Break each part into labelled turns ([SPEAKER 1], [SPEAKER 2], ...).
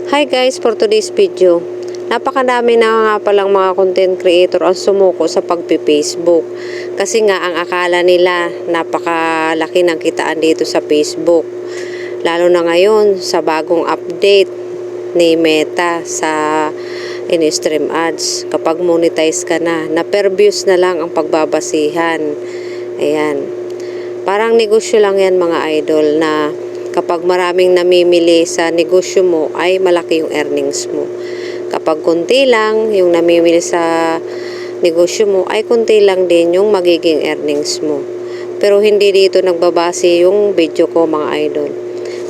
[SPEAKER 1] Hi guys, for today's video, napakadami na nga palang mga content creator ang sumuko sa pagpi-Facebook. Kasi nga ang akala nila napakalaki ng kitaan dito sa Facebook. Lalo na ngayon sa bagong update ni Meta sa in-stream ads. Kapag monetize ka na per views na lang ang pagbabasihan. Ayan. Parang negosyo lang yan mga idol na kapag maraming namimili sa negosyo mo ay malaki yung earnings mo. Kapag konti lang yung namimili sa negosyo mo ay konti lang din yung magiging earnings mo. Pero hindi dito nagbabase yung video ko mga idol.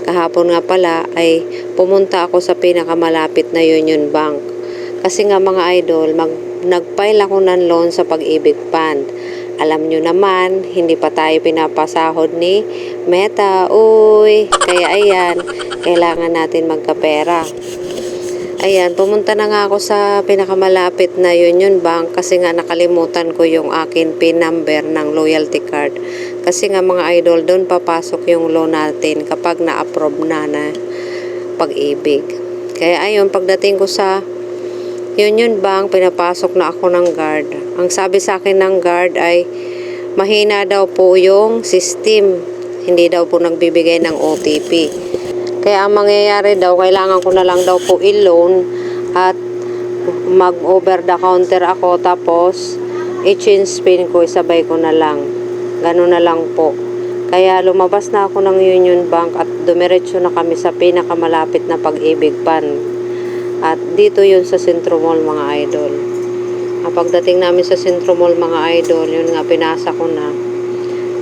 [SPEAKER 1] Kahapon nga pala ay pumunta ako sa pinakamalapit na Union Bank. Kasi nga mga idol, nag-file ako ng loan sa Pag-ibig Fund. Alam nyo naman, hindi pa tayo pinapasahod ni Meta. Uy, kaya ayan, kailangan natin magkapera. Ayan, pumunta na nga ako sa pinakamalapit na Union Bank kasi nga nakalimutan ko yung akin PIN number ng loyalty card. Kasi nga mga idol, doon papasok yung loan natin kapag na-approve na Pag-ibig. Kaya ayun, pagdating ko sa Union Bank, pinapasok na ako ng guard. Ang sabi sa akin ng guard ay mahina daw po yung system. Hindi daw po nagbibigay ng OTP. Kaya ang mangyayari daw, kailangan ko na lang daw po i-loan at mag-over the counter ako tapos i-change PIN ko, isabay ko na lang. Ganun na lang po. Kaya lumabas na ako ng Union Bank at dumiretso na kami sa pinakamalapit na Pag-ibig Fund. At dito yun sa Centro Mall mga idol. Pagdating namin sa Centro Mall mga idol, yun nga pinasa ko na.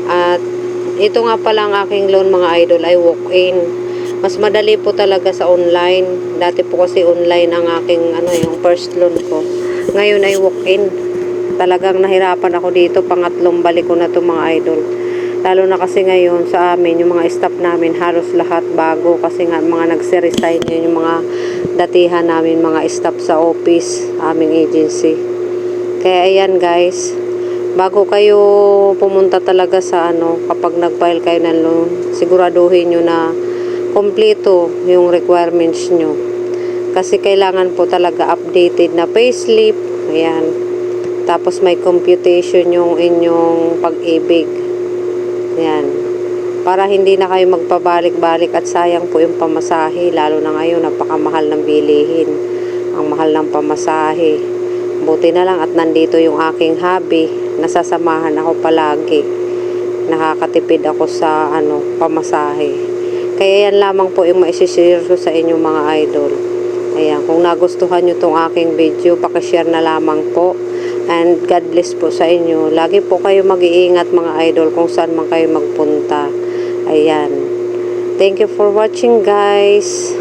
[SPEAKER 1] At ito nga pala ang aking loan mga idol ay walk-in. Mas madali po talaga sa online. Dati po kasi online ang aking yung first loan ko. Ngayon ay walk-in. Talagang nahirapan ako dito. Pangatlong balik ko na to mga idol. Lalo na kasi ngayon sa amin, yung mga staff namin, halos lahat bago. Kasi nga mga nagse-resign yun, yung mga datihan namin, mga staff sa office, aming agency. Kaya ayan guys, bago kayo pumunta talaga sa kapag nag-file kayo ng loan, siguraduhin nyo na kompleto yung requirements nyo. Kasi kailangan po talaga updated na payslip, ayan. Tapos may computation yung inyong Pag-ibig. Yan. Para hindi na kayo magpabalik-balik at sayang po yung pamasahe. Lalo na ngayon, napakamahal ng bilihin. Ang mahal ng pamasahe. Buti na lang at nandito yung aking hobby. Nasasamahan ako palagi. Nakakatipid ako sa pamasahe. Kaya yan lamang po yung maisishare ko sa inyo mga idol. Ayan, kung nagustuhan nyo tong aking video, pakishare na lamang po. And God bless po sa inyo. Lagi po kayo mag-iingat mga idol kung saan man kayo magpunta. Ayan. Thank you for watching guys.